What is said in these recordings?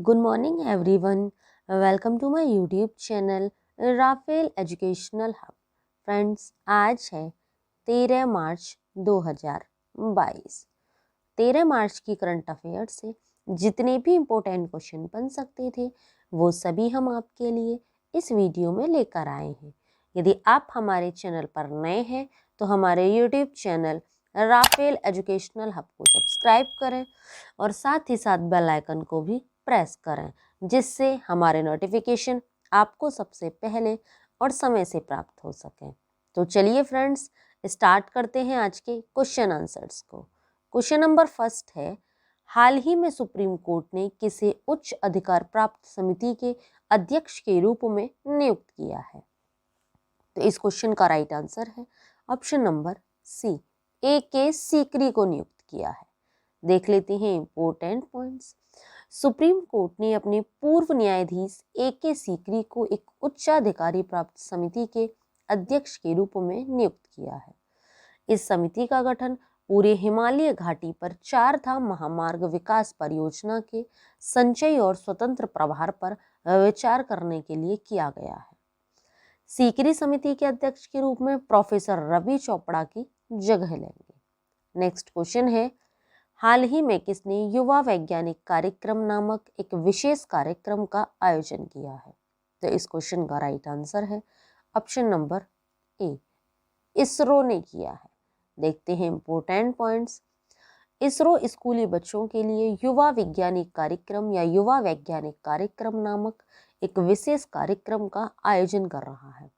Good morning everyone, welcome to my YouTube channel Rafale Educational Hub. Friends, आज है 13 मार्च 2022। 13 मार्च की current affair से जितने भी इम्पोर्टेंट क्वेश्चन बन सकते थे वो सभी हम आपके लिए इस वीडियो में लेकर आए हैं। यदि आप हमारे चैनल पर नए हैं तो हमारे YouTube channel Rafale Educational Hub को सब्सक्राइब करें और साथ ही साथ बेल आइकन को भी प्रेस करें, जिससे हमारे नोटिफिकेशन आपको सबसे पहले और समय से प्राप्त हो सके। तो चलिए फ्रेंड्स, स्टार्ट करते हैं आज के क्वेश्चन आंसर्स को। क्वेश्चन नंबर फर्स्ट है, हाल ही में सुप्रीम कोर्ट ने किसे उच्च अधिकार प्राप्त समिति के अध्यक्ष के रूप में नियुक्त किया है? तो इस क्वेश्चन का राइट आंसर है option number C, A.K. Sikri को नियुक्त किया है। देख लेते हैं इंपॉर्टेंट पॉइंट्स। सुप्रीम कोर्ट ने अपने पूर्व न्यायाधीश A.K. सीकरी को एक उच्चाधिकारी प्राप्त समिति के अध्यक्ष के रूप में नियुक्त किया है। इस समिति का गठन पूरे हिमालय घाटी पर 4 धाम महामार्ग विकास परियोजना के संचय और स्वतंत्र प्रभार पर विचार करने के लिए किया गया है। सीकरी समिति के अध्यक्ष के रूप में प्रोफेसर रवि चोपड़ा की जगह लेंगे। नेक्स्ट क्वेश्चन है, हाल ही में किसने युवा वैज्ञानिक कार्यक्रम नामक एक विशेष कार्यक्रम का आयोजन किया है? तो इस क्वेश्चन का राइट आंसर है ऑप्शन नंबर ए, इसरो ने किया है। देखते हैं इंपॉर्टेंट पॉइंट्स। इसरो स्कूली बच्चों के लिए युवा वैज्ञानिक कार्यक्रम या युवा वैज्ञानिक कार्यक्रम नामक एक विशेष कार्यक्रम का आयोजन कर रहा है।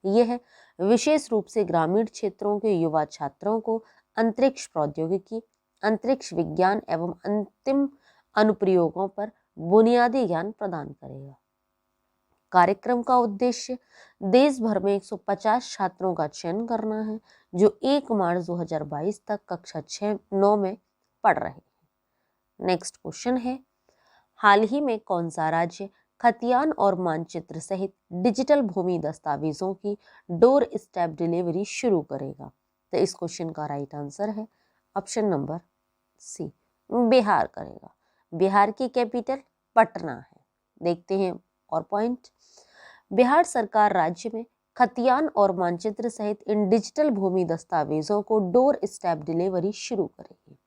यह विशेष रूप से ग्रामीण क्षेत्रों के युवा छात्रों को अंतरिक्ष प्रौद्योगिकी, अंतरिक्ष विज्ञान एवं अंतिम अनुप्रयोगों पर बुनियादी ज्ञान प्रदान करेगा। कार्यक्रम का उद्देश्य देश भर में 150 छात्रों का चयन करना है जो 1 मार्च 2022 तक कक्षा 6-9 में पढ़ रहे हैं। नेक्स्ट क्वेश्चन है, हाल ही में कौन सा राज्य खतियान और मानचित्र सहित डिजिटल भूमि दस्तावेजों की डोर स्टेप डिलीवरी शुरू करेगा? तो इस क्वेश्चन का राइट आंसर है ऑप्शन नंबर सी, बिहार करेगा। बिहार की कैपिटल पटना है। देखते हैं और पॉइंट। बिहार सरकार राज्य में खतियान और मानचित्र सहित इन डिजिटल भूमि दस्तावेजों को डोर स्टेप डिलीवरी शुरू करेगी।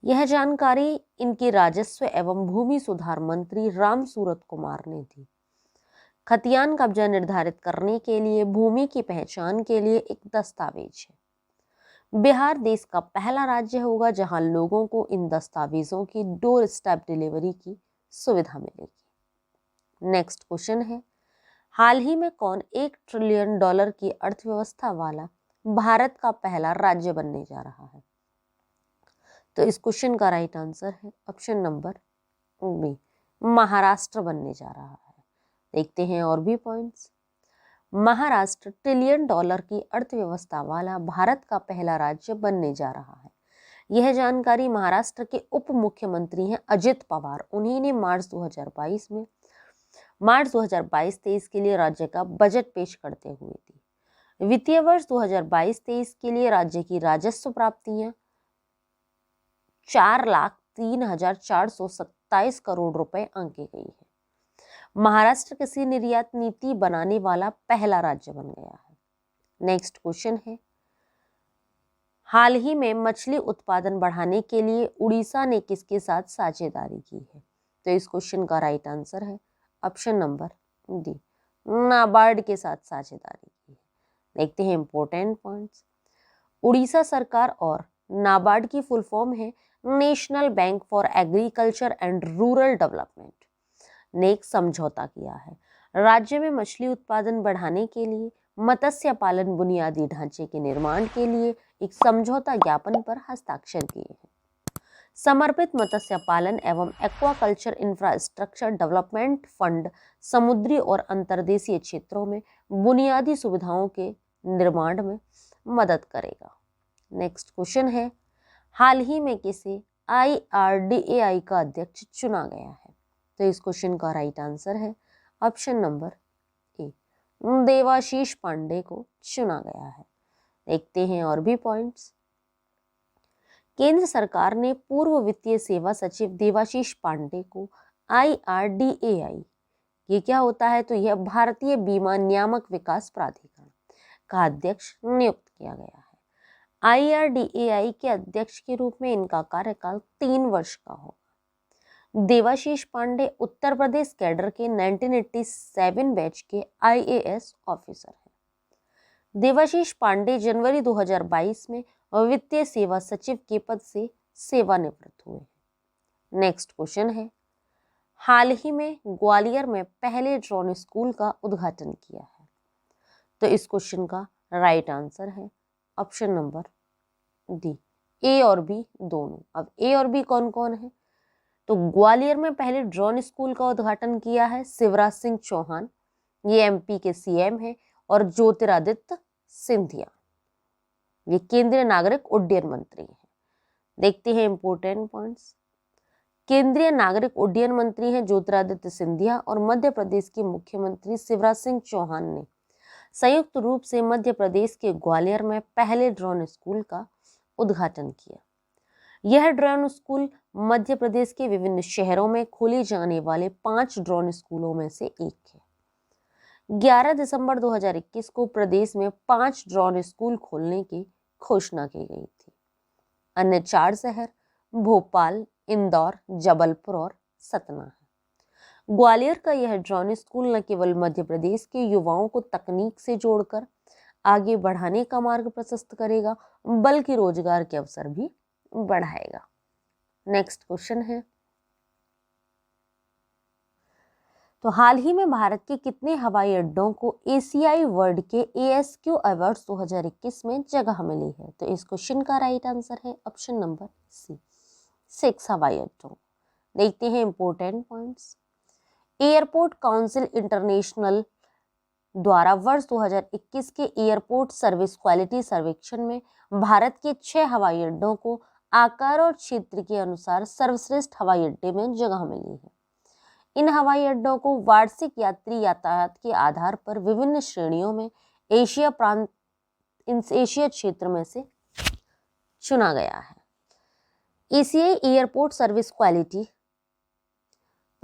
यह जानकारी इनके राजस्व एवं भूमि सुधार मंत्री राम सूरत कुमार ने दी। खतियान कब्जा निर्धारित करने के लिए भूमि की पहचान के लिए एक दस्तावेज है। बिहार देश का पहला राज्य होगा जहां लोगों को इन दस्तावेजों की डोर स्टेप डिलीवरी की सुविधा मिलेगी। नेक्स्ट क्वेश्चन है, हाल ही में कौन $1 ट्रिलियन की अर्थव्यवस्था वाला भारत का पहला राज्य बनने जा रहा है? तो इस क्वेश्चन का राइट आंसर है ऑप्शन नंबर बी, महाराष्ट्र बनने जा रहा है। देखते हैं और भी पॉइंट्स। महाराष्ट्र $1 ट्रिलियन की अर्थव्यवस्था वाला भारत का पहला राज्य बनने जा रहा है। यह जानकारी महाराष्ट्र के उप मुख्यमंत्री हैं अजित पवार। उन्हीं ने मार्च 2022-23 के लिए राज्य का बजट पेश करते हुए दी। वित्तीय वर्ष 2022-23 के लिए राज्य की राजस्व प्राप्तियां 4,03,427 करोड़ रुपए आंकी गई है। महाराष्ट्र कृषि निर्यात नीति बनाने वाला पहला राज्य बन गया है। नेक्स्ट क्वेश्चन है, हाल ही में मछली उत्पादन बढ़ाने के लिए उड़ीसा ने किसके साथ साझेदारी की है? तो इस क्वेश्चन का राइट आंसर है ऑप्शन नंबर डी, नाबार्ड के साथ साझेदारी की है। देखते हैं इंपॉर्टेंट पॉइंट्स। उड़ीसा सरकार और नाबार्ड की फुल फॉर्म है national bank for agriculture and rural development, ने एक समझौता किया है। राज्य में मछली उत्पादन बढ़ाने के लिए मत्स्य पालन बुनियादी ढांचे के निर्माण के लिए एक समझौता ज्ञापन पर हस्ताक्षर किए हैं। समर्पित मत्स्य पालन एवं एक्वाकल्चर इंफ्रास्ट्रक्चर डेवलपमेंट फंड समुद्री और अंतर्देशीय क्षेत्रों में बुनियादी सुविधाओं के निर्माण में मदद करेगा। नेक्स्ट क्वेश्चन है, हाल ही में किसे IRDAI का अध्यक्ष चुना गया है? तो इस क्वेश्चन का राइट आंसर है option number A, Devashish Pandey को चुना गया है। देखते हैं और भी पॉइंट्स। केंद्र सरकार ने पूर्व वित्तीय सेवा सचिव देवाशीष पांडे को IRDAI, ये क्या होता है? तो यह भारतीय बीमा नियामक विकास प्राधिकरण का अध्यक्ष नियुक्त किया गया है। IRDAI के अध्यक्ष के रूप में इनका कार्यकाल 3 वर्ष का होगा। देवाशीष पांडे उत्तर प्रदेश कैडर के 1987 बैच के IAS ऑफिसर हैं। देवाशीष पांडे जनवरी 2022 में वित्तीय सेवा सचिव के पद से सेवानिवृत्त हुए हैं। नेक्स्ट क्वेश्चन है, हाल ही में ग्वालियर में पहले ड्रोन स्कूल का उद्घाटन किया है। तो इस क्वेश्चन का राइट आंसर है ऑप्शन नंबर डी, ए और बी दोनों। अब ए और बी कौन कौन है? तो ग्वालियर में पहले ड्रोन स्कूल का उद्घाटन किया है शिवराज सिंह चौहान, ये MP के CM है, और ज्योतिरादित्य सिंधिया, ये केंद्रीय नागरिक उड्डयन मंत्री हैं। देखते हैं इंपोर्टेंट पॉइंट्स। केंद्रीय नागरिक उड्डयन मंत्री हैं ज्योतिरादित्य सिंधिया, और मध्य प्रदेश के मुख्यमंत्री शिवराज सिंह चौहान ने संयुक्त रूप से मध्य प्रदेश के ग्वालियर में पहले ड्रोन स्कूल का उद्घाटन किया। यह ड्रोन स्कूल मध्य प्रदेश के विभिन्न शहरों में खोले जाने वाले 5 ड्रोन स्कूलों में से एक है। 11 दिसंबर 2021 को प्रदेश में 5 ड्रोन स्कूल खोलने की घोषणा की गई थी। अन्य 4 शहर भोपाल, इंदौर, जबलपुर और सतना है। ग्वालियर का यह ड्रोन स्कूल न केवल मध्य प्रदेश के युवाओं को तकनीक से जोड़कर आगे बढ़ाने का मार्ग प्रशस्त करेगा, बल्कि रोजगार के अवसर भी बढ़ाएगा। नेक्स्ट क्वेश्चन है, तो हाल ही में भारत के कितने हवाई अड्डों को एशियाई वर्ल्ड के ASQ अवार्ड्स 2021 में जगह मिली है? तो इस क्वेश्चन का राइट आंसर है ऑप्शन नंबर सी, 6 हवाई अड्डों। देखते हैं important points. Airport council international द्वारा वर्ष 2021 के एयरपोर्ट सर्विस क्वालिटी सर्वेक्षण में भारत के 6 हवाई अड्डों को आकार और क्षेत्र के अनुसार सर्वश्रेष्ठ हवाई अड्डे में जगह मिली है। इन हवाई अड्डों को वार्षिक यात्री यातायात के आधार पर विभिन्न श्रेणियों में एशिया क्षेत्र में से चुना गया है। एशियाई एयरपोर्ट सर्विस क्वालिटी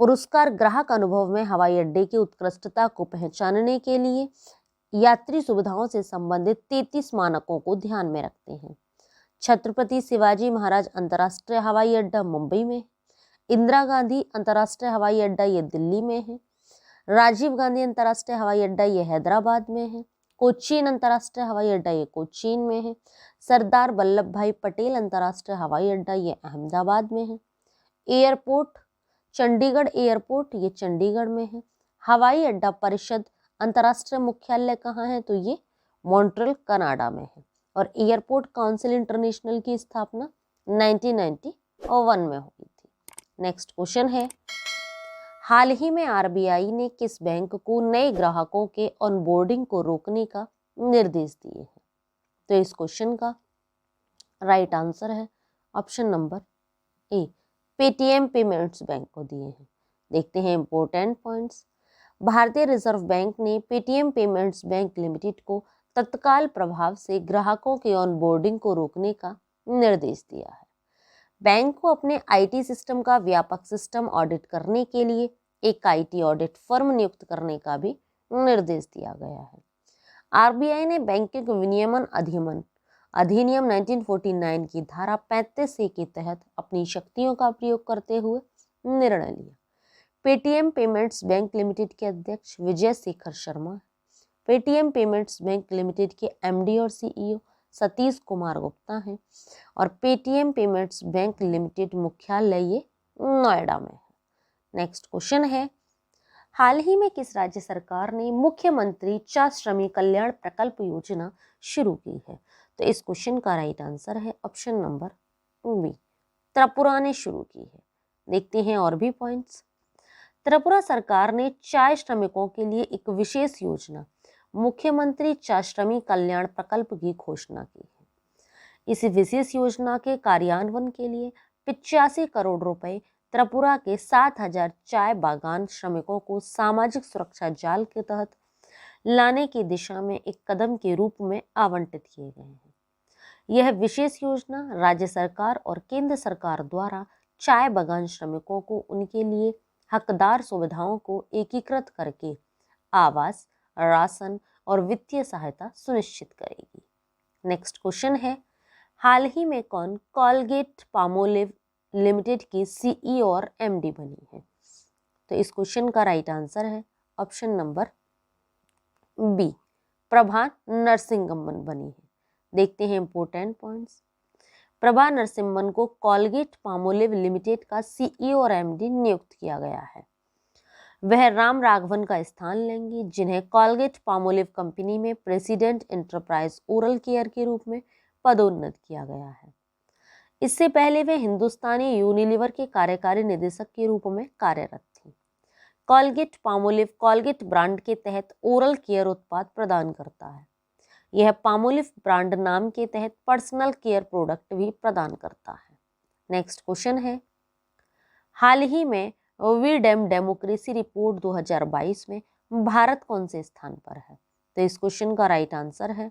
पुरस्कार ग्राहक अनुभव में हवाई अड्डे की उत्कृष्टता को पहचानने के लिए यात्री सुविधाओं से संबंधित 33 मानकों को ध्यान में रखते हैं। छत्रपति शिवाजी महाराज अंतर्राष्ट्रीय हवाई अड्डा मुंबई में, इंदिरा गांधी अंतर्राष्ट्रीय हवाई अड्डा ये दिल्ली में है, राजीव गांधी अंतर्राष्ट्रीय हवाई अड्डा ये हैदराबाद में है, कोचीन अंतर्राष्ट्रीय हवाई अड्डा ये कोचीन में है, सरदार वल्लभ भाई पटेल अंतर्राष्ट्रीय हवाई अड्डा ये अहमदाबाद में है, एयरपोर्ट चंडीगढ़ एयरपोर्ट ये चंडीगढ़ में है, हवाई अड्डा परिषद अंतर्राष्ट्रीय मुख्यालय कहाँ है? तो ये मॉन्ट्रियल कनाडा में है, और एयरपोर्ट काउंसिल इंटरनेशनल की स्थापना 1991 में हुई थी। नेक्स्ट क्वेश्चन है, हाल ही में RBI ने किस बैंक को नए ग्राहकों के ऑनबोर्डिंग को रोकने का निर्देश दिए हैं? तो इस क्वेश्चन का राइट आंसर है ऑप्शन नंबर ए, पेटीएम पेमेंट्स बैंक को दिए हैं। देखते हैं इंपोर्टेंट पॉइंट्स। भारतीय रिजर्व बैंक ने पेटीएम पेमेंट्स बैंक लिमिटेड को तत्काल प्रभाव से ग्राहकों के ऑनबोर्डिंग को रोकने का निर्देश दिया है। बैंक को अपने IT सिस्टम का व्यापक सिस्टम ऑडिट करने के लिए एक IT ऑडिट फर्म नियुक्त करने का भी निर्देश दिया गया है। RBI ने बैंकिंग विनियमन अधिनियम 1949 की धारा 35A के तहत अपनी शक्तियों का प्रयोग करते हुए निर्णय लिया। पेटीएम पेमेंट्स बैंक लिमिटेड के अध्यक्ष Vijay Shekhar Sharma, Paytm payments bank limited के MD और CEO सतीश कुमार गुप्ता हैं, और पेटीएम पेमेंट्स बैंक लिमिटेड मुख्यालय ये नोएडा में है। नेक्स्ट क्वेश्चन है, हाल ही में किस राज्य सरकार ने मुख्यमंत्री 4 श्रमिक कल्याण प्रकल्प योजना शुरू की है? तो इस क्वेश्चन का राइट आंसर है ऑप्शन नंबर बी, त्रिपुरा ने शुरू की है। देखते हैं और भी पॉइंट्स। त्रिपुरा सरकार ने 4 श्रमिकों के लिए एक विशेष योजना मुख्यमंत्री 4 श्रमिक कल्याण प्रकल्प की घोषणा की है। इस विशेष योजना के कार्यान्वयन के लिए 85 करोड़ रुपए त्रिपुरा के 7,000 चाय बागान श्रमिकों को सामाजिक सुरक्षा जाल के तहत लाने की दिशा में एक कदम के रूप में आवंटित किए गए हैं। यह विशेष योजना राज्य सरकार और केंद्र सरकार द्वारा चाय बागान श्रमिकों को उनके लिए हकदार सुविधाओं को एकीकृत करके आवास, राशन और वित्तीय सहायता सुनिश्चित करेगी। नेक्स्ट क्वेश्चन है, हाल ही में कौन कोलगेट पामोलिव लिमिटेड की सीईओ और एमडी बनी है? तो इस क्वेश्चन का राइट आंसर है ऑप्शन नंबर बी, प्रभा नरसिंगमन बनी है। देखते हैं इंपॉर्टेंट पॉइंट्स। प्रभा नरसिम्हन को कोलगेट पामोलिव लिमिटेड का सीईओ और एमडी नियुक्त किया गया है। वह राम राघवन का स्थान लेंगी, जिन्हें कोलगेट पामोलिव कंपनी में प्रेसिडेंट एंटरप्राइज ओरल केयर के रूप में पदोन्नत किया गया है। इससे पहले वे हिंदुस्तानी यूनिलीवर के कार्यकारी निदेशक के रूप में कार्यरत थी। कोलगेट पामोलिव कोलगेट ब्रांड के तहत ओरल केयर उत्पाद प्रदान करता है। यह पामोलिव ब्रांड नाम के तहत पर्सनल केयर प्रोडक्ट भी प्रदान करता है। नेक्स्ट क्वेश्चन है, हाल ही में वीडेम डेमोक्रेसी रिपोर्ट 2022 में भारत कौन से स्थान पर है? तो इस क्वेश्चन का राइट आंसर है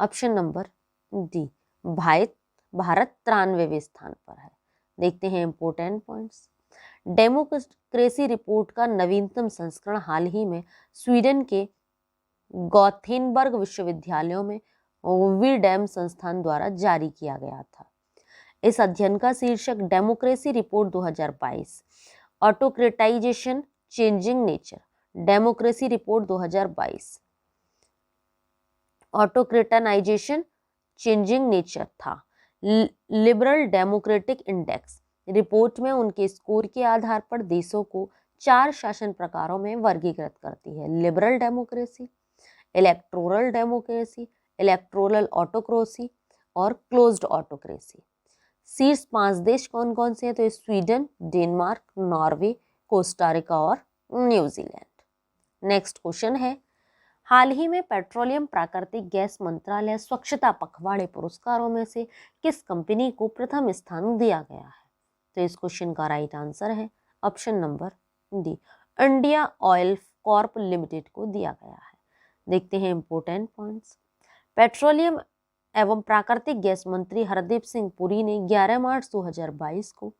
ऑप्शन नंबर डी, भारत 93वें स्थान पर है। देखते हैं इंपॉर्टेंट पॉइंट्स। डेमोक्रेसी रिपोर्ट का नवीनतम संस्करण हाल ही में स्वीडन के गॉथेनबर्ग विश्वविद्यालयों में वीडेम संस्थान द्वारा जारी किया गया था। इस अध्ययन का शीर्षक democracy report 2022 autocratization changing nature, democracy report 2022 autocratization changing nature था। लिबरल डेमोक्रेटिक इंडेक्स रिपोर्ट में उनके स्कोर के आधार पर देशों को 4 शासन प्रकारों में वर्गीकृत करती है: liberal democracy, electoral democracy, electoral autocracy और क्लोज्ड ऑटोक्रेसी। शीर्ष 5 देश कौन कौन से हैं? तो स्वीडन, डेनमार्क, नॉर्वे, कोस्टारिका और न्यूजीलैंड। नेक्स्ट क्वेश्चन है, हाल ही में पेट्रोलियम प्राकृतिक गैस मंत्रालय स्वच्छता पखवाड़े पुरस्कारों में से किस कंपनी को प्रथम स्थान दिया गया है? तो इस क्वेश्चन का राइट आंसर है option number D, India oil Corp limited को दिया गया है। देखते हैं इंपॉर्टेंट पॉइंट्स। पेट्रोलियम एवं प्राकृतिक गैस मंत्री हरदीप सिंह पुरी ने 11 मार्च 2022 को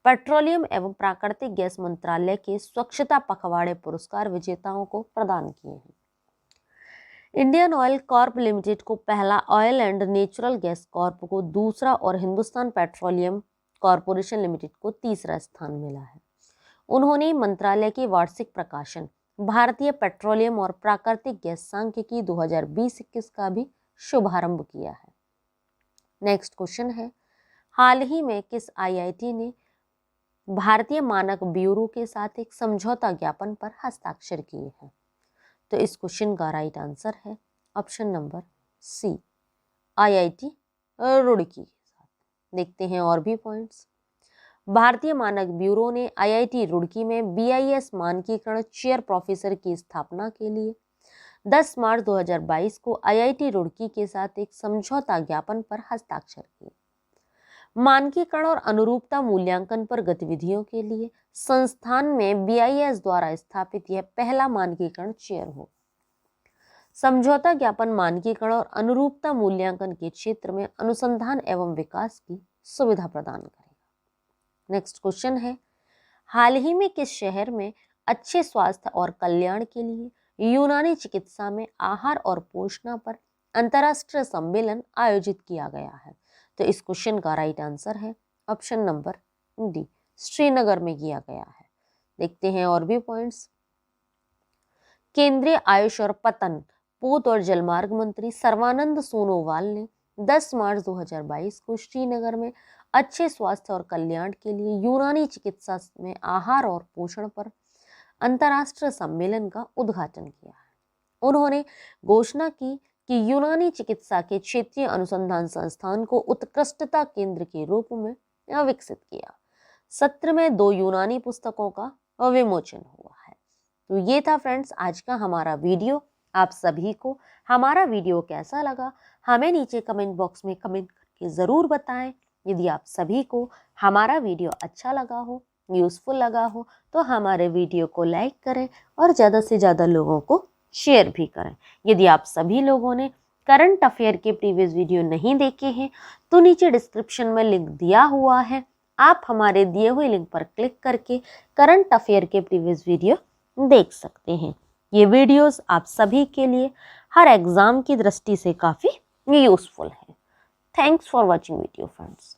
पेट्रोलियम एवं प्राकृतिक गैस मंत्रालय के स्वच्छता पखवाड़े पुरस्कार विजेताओं को प्रदान किए हैं। इंडियन ऑयल कॉर्प लिमिटेड को पहला, oil and natural gas Corp को दूसरा और हिंदुस्तान पेट्रोलियम कॉर्पोरेशन लिमिटेड को तीसरा स्थान मिला है। उन्होंने मंत्रालय के वार्षिक प्रकाशन भारतीय पेट्रोलियम और प्राकृतिक गैस सांख्यिकी 2020-21 का भी शुभारंभ किया है। नेक्स्ट क्वेश्चन है, हाल ही में किस आईआईटी ने भारतीय मानक ब्यूरो के साथ एक समझौता ज्ञापन पर हस्ताक्षर किए हैं? तो इस क्वेश्चन का राइट आंसर है option number C, IIT Roorkee के साथ। देखते हैं और भी पॉइंट्स। भारतीय मानक ब्यूरो ने आईआईटी रुड़की में बीआईएस मानकीकरण चेयर प्रोफेसर की स्थापना के लिए 10 मार्च 2022 को आईआईटी रुड़की के साथ एक समझौता ज्ञापन पर हस्ताक्षर किए। मानकीकरण और अनुरूपता मूल्यांकन पर गतिविधियों के लिए संस्थान में बीआईएस द्वारा स्थापित यह पहला मानकीकरण चेयर हो। समझौता ज्ञापन मानकीकरण और अनुरूपता मूल्यांकन के क्षेत्र में अनुसंधान एवं विकास की सुविधा प्रदान करेगा। नेक्स्ट क्वेश्चन है, हाल ही में किस शहर में अच्छे स्वास्थ्य और कल्याण के लिए यूनानी चिकित्सा में आहार और पोषण पर अंतर्राष्ट्रीय सम्मेलन आयोजित किया गया है? तो इस क्वेश्चन का राइट आंसर है ऑप्शन नंबर डी, श्रीनगर में किया गया है। देखते हैं और भी पॉइंट्स। केंद्रीय आयुष और पतन, पोत और जलमार्ग मंत्री सर्बानंद सोनोवाल ने 10 मार्च 2022 को श्रीनगर में अच्छे स्वास्थ्य और कल्याण के लिए यूनानी चिकित्सा में आहार और पोषण पर अंतर्राष्ट्रीय सम्मेलन का उद्घाटन किया है। उन्होंने घोषणा की कि यूनानी चिकित्सा के क्षेत्रीय अनुसंधान संस्थान को उत्कृष्टता केंद्र के रूप में विकसित किया। सत्र में 2 यूनानी पुस्तकों का विमोचन हुआ है। तो ये था फ्रेंड्स आज का हमारा वीडियो। आप सभी को हमारा वीडियो कैसा लगा हमें नीचे कमेंट बॉक्स में कमेंट करके ज़रूर बताएं। यदि आप सभी को हमारा वीडियो अच्छा लगा हो, यूज़फुल लगा हो, तो हमारे वीडियो को लाइक करें और ज़्यादा से ज़्यादा लोगों को शेयर भी करें। यदि आप सभी लोगों ने करंट अफेयर के प्रीवियस वीडियो नहीं देखे हैं तो नीचे डिस्क्रिप्शन में लिंक दिया हुआ है, आप हमारे दिए हुए लिंक पर क्लिक करके करंट अफेयर के प्रीवियस वीडियो देख सकते हैं। ये वीडियोस आप सभी के लिए हर एग्जाम की दृष्टि से काफ़ी यूजफुल है। Thanks for watching video friends.